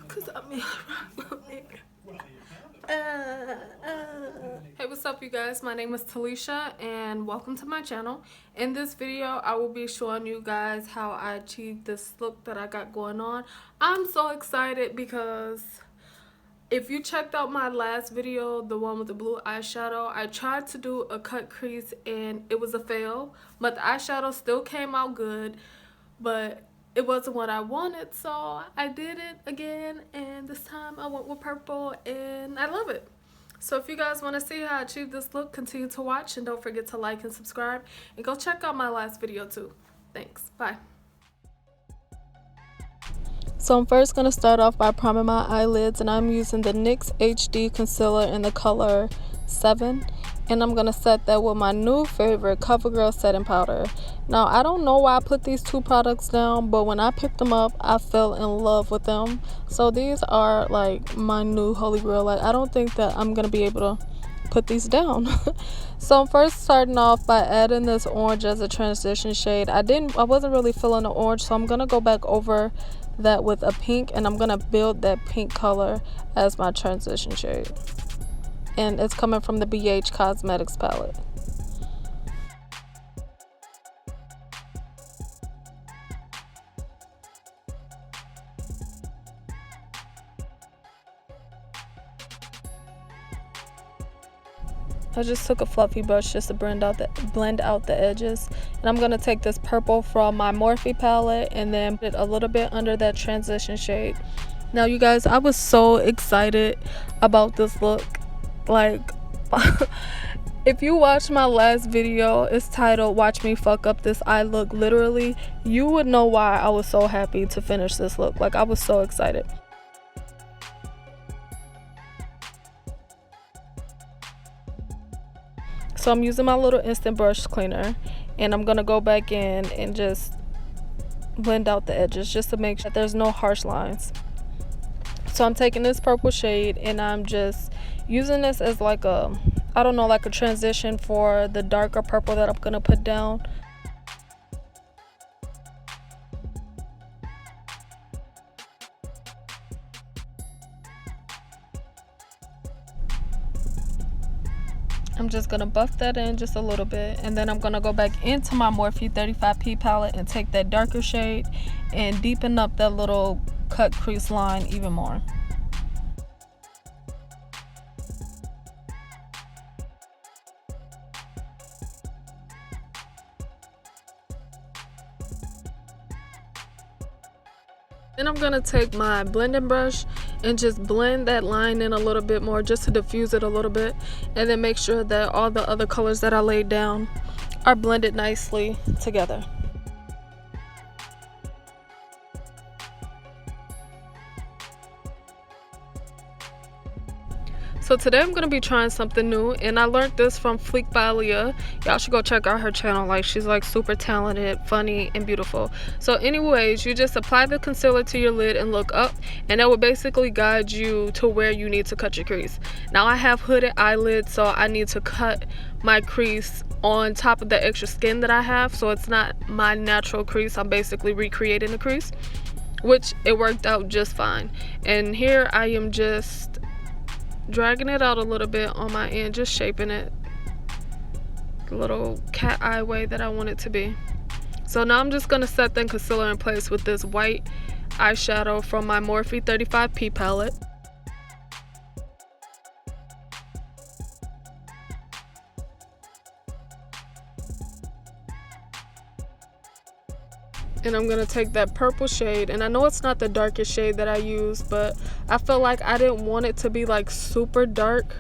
Cause I mean, Hey, what's up you guys? My name is Talisahhh and welcome to my channel. In this video, I will be showing you guys how I achieved this look that I got going on. I'm so excited because if you checked out my last video, the one with the blue eyeshadow, I tried to do a cut crease and it was a fail, but the eyeshadow still came out good, but it wasn't what I wanted, so I did it again, and this time I went with purple and I love it. So if you guys want to see how I achieved this look, continue to watch and don't forget to like and subscribe and go check out my last video too. Thanks. Bye. So I'm first going to start off by priming my eyelids, and I'm using the NYX HD concealer in the color 7, and I'm going to set that with my new favorite CoverGirl setting powder. Now I don't know why I put these two products down, but when I picked them up I fell in love with them. So these are like my new holy grail. Like, I don't think that I'm going to be able to put these down. So I'm first starting off by adding this orange as a transition shade. I wasn't really feeling the orange, so I'm going to go back over that with a pink, and I'm gonna build that pink color as my transition shade, and it's coming from the BH Cosmetics palette. I just took a fluffy brush just to blend out the edges, and I'm gonna take this purple from my Morphee palette and then put it a little bit under that transition shade. Now you guys, I was so excited about this look. Like, if you watch my last video, it's titled "Watch Me Fuck Up This Eye Look," literally, you would know why I was so happy to finish this look. Like, I was so excited. So I'm using my little instant brush cleaner, and I'm gonna go back in and just blend out the edges just to make sure that there's no harsh lines. So I'm taking this purple shade and I'm just using this as like a, I don't know, like a transition for the darker purple that I'm gonna put down. I'm just going to buff that in just a little bit, and then I'm going to go back into my Morphe 35P palette and take that darker shade and deepen up that little cut crease line even more. Then I'm going to take my blending brush and just blend that line in a little bit more just to diffuse it a little bit, and then make sure that all the other colors that I laid down are blended nicely together. So today I'm going to be trying something new, and I learned this from Fleek by Aaliyah. Y'all should go check out her channel. Like, she's like super talented, funny, and beautiful. So anyways, you just apply the concealer to your lid and look up, and that will basically guide you to where you need to cut your crease. Now I have hooded eyelids, so I need to cut my crease on top of the extra skin that I have, so it's not my natural crease. I'm basically recreating the crease, which it worked out just fine. And here I am just dragging it out a little bit on my end, just shaping it the little cat eye way that I want it to be. So now I'm just going to set the concealer in place with this white eyeshadow from my Morphe 35P palette. And I'm going to take that purple shade, and I know it's not the darkest shade that I use, but I felt like I didn't want it to be like super dark.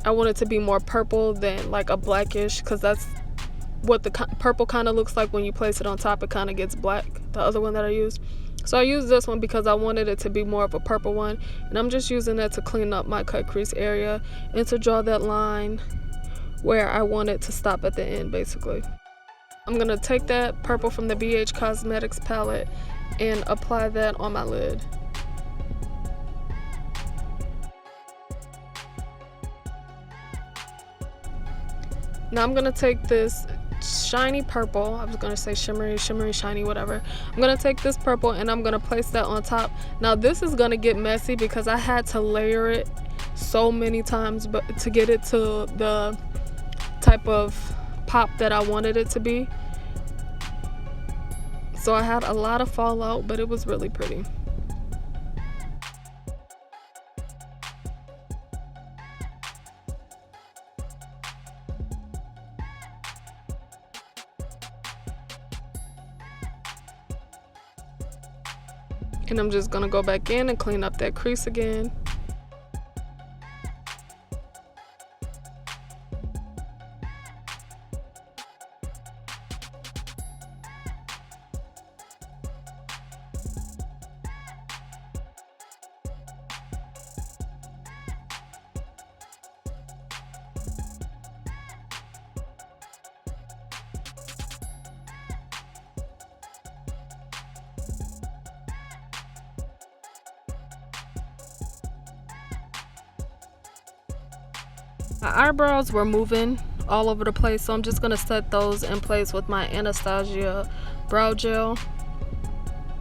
I want it to be more purple than like a blackish, because that's what the purple kind of looks like when you place it on top. It kind of gets black, the other one that I used. So I used this one because I wanted it to be more of a purple one, and I'm just using that to clean up my cut crease area and to draw that line where I want it to stop at the end, basically. I'm going to take that purple from the BH Cosmetics palette and apply that on my lid. Now I'm going to take this shiny purple. I was gonna say shimmery, shiny, whatever. I'm gonna take this purple and I'm gonna place that on top. Now this is gonna get messy because I had to layer it so many times but to get it to the type of pop that I wanted it to be. So I had a lot of fallout, but it was really pretty. And I'm just gonna go back in and clean up that crease again. My eyebrows were moving all over the place, so I'm just gonna set those in place with my Anastasia brow gel.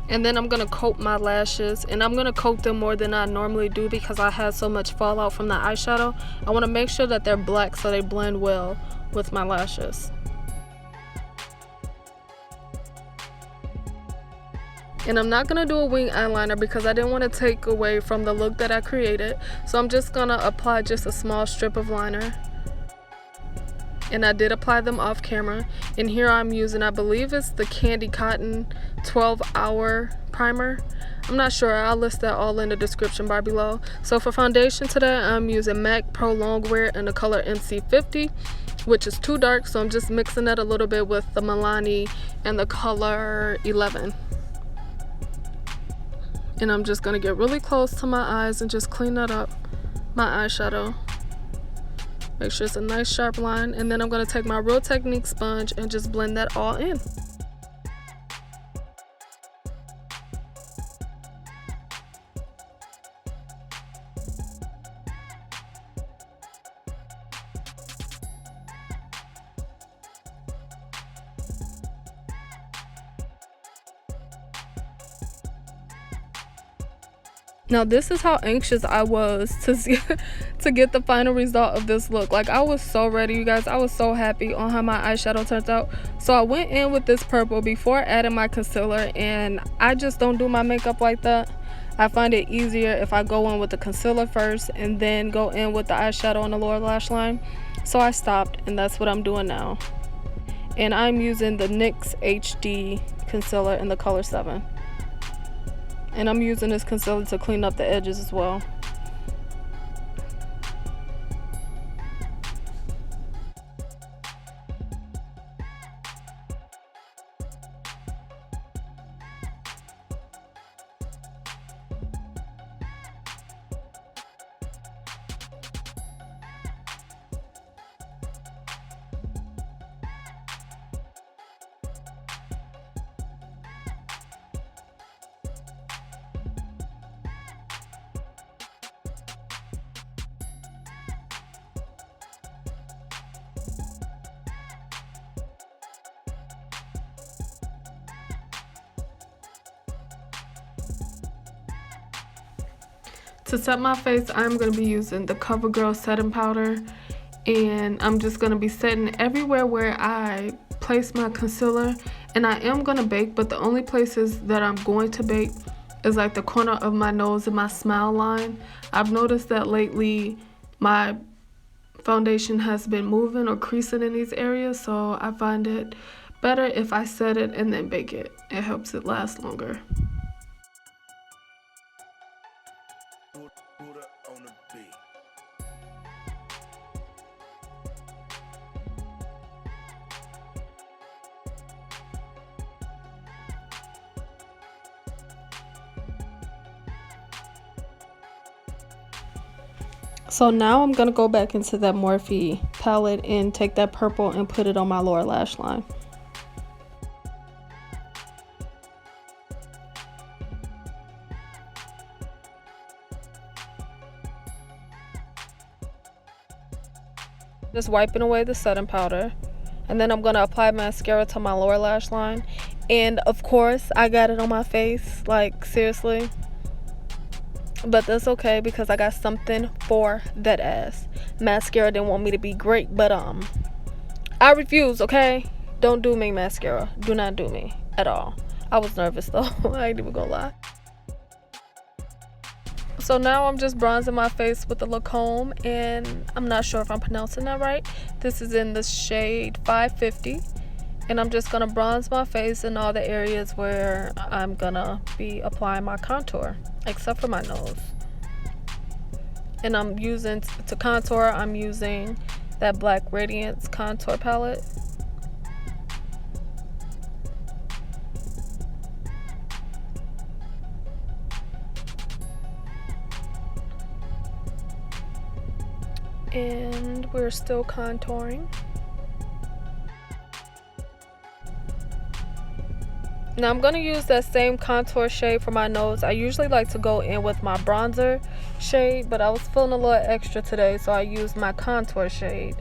And then I'm gonna coat my lashes, and I'm gonna coat them more than I normally do because I had so much fallout from the eyeshadow. I want to make sure that they're black so they blend well with my lashes. And I'm not gonna do a wing eyeliner because I didn't want to take away from the look that I created. So I'm just gonna apply just a small strip of liner. And I did apply them off camera. And here I'm using, I believe it's the Candy Cotton 12-hour primer. I'm not sure, I'll list that all in the description bar below. So for foundation today, I'm using MAC Pro Longwear in the color MC50, which is too dark. So I'm just mixing that a little bit with the Milani and the color 11. And I'm just gonna get really close to my eyes and just clean that up, my eyeshadow. Make sure it's a nice sharp line. And then I'm gonna take my Real Technique sponge and just blend that all in. Now this is how anxious I was to get the final result of this look. Like, I was so ready, you guys. I was so happy on how my eyeshadow turned out. So I went in with this purple before adding my concealer, and I just don't do my makeup like that. I find it easier if I go in with the concealer first and then go in with the eyeshadow on the lower lash line. So I stopped, and that's what I'm doing now. And I'm using the NYX HD concealer in the color 7. And I'm using this concealer to clean up the edges as well. To set my face, I'm going to be using the CoverGirl setting powder, and I'm just going to be setting everywhere where I place my concealer. And I am going to bake, but the only places that I'm going to bake is like the corner of my nose and my smile line. I've noticed that lately my foundation has been moving or creasing in these areas, so I find it better if I set it and then bake it. It helps it last longer. So now I'm going to go back into that Morphee palette and take that purple and put it on my lower lash line. Just wiping away the setting powder. And then I'm gonna apply mascara to my lower lash line. And of course I got it on my face, like seriously, but that's okay because I got something for that ass. Mascara didn't want me to be great, but I refuse. Okay, don't do me, mascara. Do not do me at all. I was nervous though. I ain't even gonna lie. So now I'm just bronzing my face with the Lancôme, and I'm not sure if I'm pronouncing that right. This is in the shade 550, and I'm just gonna bronze my face in all the areas where I'm gonna be applying my contour, except for my nose. And I'm using, to contour, I'm using that black Radiance contour palette. And we're still contouring. Now I'm going to use that same contour shade for my nose. I usually like to go in with my bronzer shade, but I was feeling a little extra today, so I used my contour shade.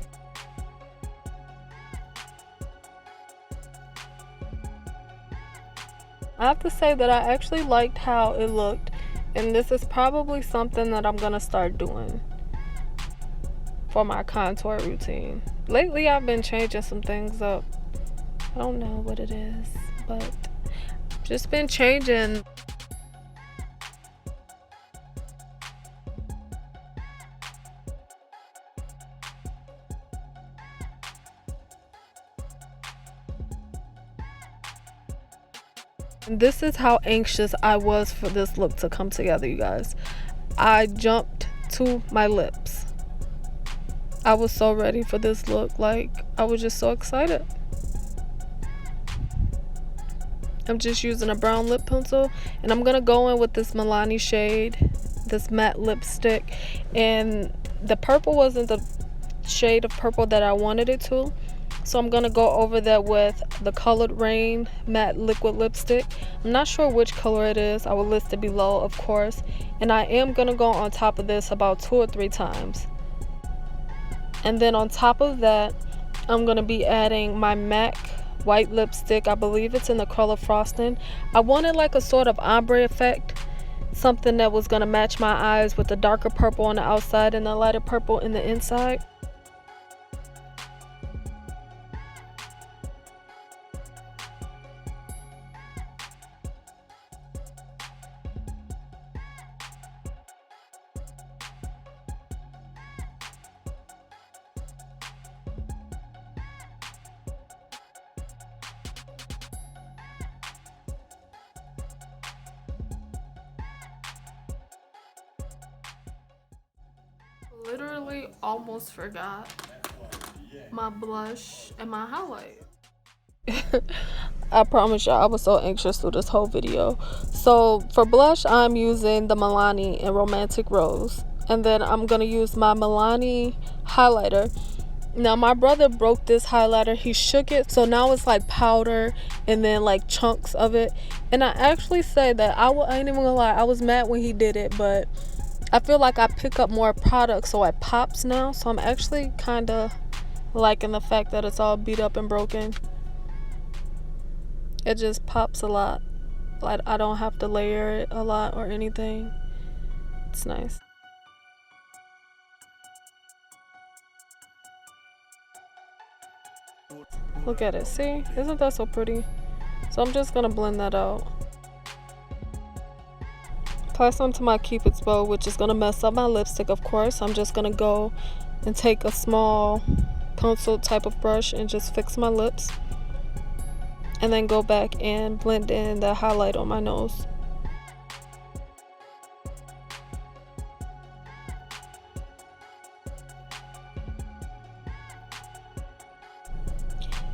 I have to say that I actually liked how it looked, and this is probably something that I'm going to start doing for my contour routine. Lately I've been changing some things up. I don't know what it is, but just been changing. And this is how anxious I was for this look to come together, you guys. I jumped to my lips. I was so ready for this look. Like, I was just so excited. I'm just using a brown lip pencil, and I'm gonna go in with this Milani shade, this matte lipstick. And the purple wasn't the shade of purple that I wanted it to, so I'm gonna go over that with the colored Raine matte liquid lipstick. I'm not sure which color it is. I will list it below, of course. And I am gonna go on top of this about 2 or 3 times. And then on top of that, I'm gonna be adding my MAC white lipstick. I believe it's in the color Frosting. I wanted like a sort of ombre effect, something that was gonna match my eyes with the darker purple on the outside and the lighter purple in the inside. Literally almost forgot my blush and my highlight. I promise y'all I was so anxious through this whole video. So for blush, I'm using the Milani in Romantic Rose, and then I'm gonna use my Milani highlighter. Now my brother broke this highlighter. He shook it, so now it's like powder and then like chunks of it. And I actually say that I ain't even gonna lie, I was mad when he did it, but I feel like I pick up more product, so it pops now. So I'm actually kind of liking the fact that it's all beat up and broken. It just pops a lot. Like, I don't have to layer it a lot or anything. It's nice. Look at it. See? Isn't that so pretty? So I'm just going to blend that out. Apply some to my Cupid's bow, which is going to mess up my lipstick, of course. I'm just going to go and take a small pencil type of brush and just fix my lips. And then go back and blend in the highlight on my nose.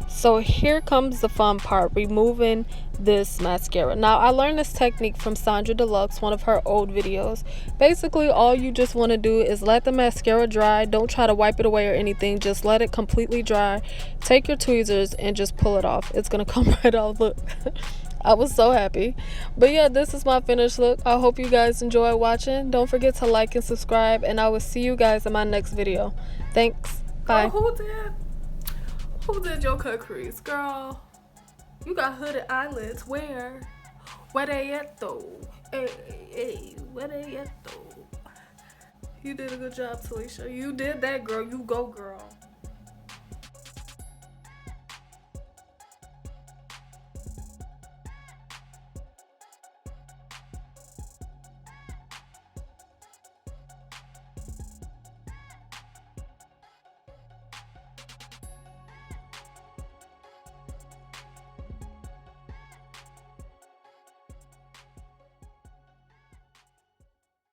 So here comes the fun part, removing this mascara. Now I learned this technique from Sandra Deluxe, one of her old videos. Basically all you just want to do is let the mascara dry. Don't try to wipe it away or anything, just let it completely dry. Take your tweezers and just pull it off. It's gonna come right off. Look. I was so happy. But yeah, this is my finished look. I hope you guys enjoy watching. Don't forget to like and subscribe, and I will see you guys in my next video. Thanks. Bye. Who did your cut crease, girl? You got hooded eyelids. Where? Where they at though? Hey, where they at though? You did a good job, Talisahhh. You did that, girl. You go, girl.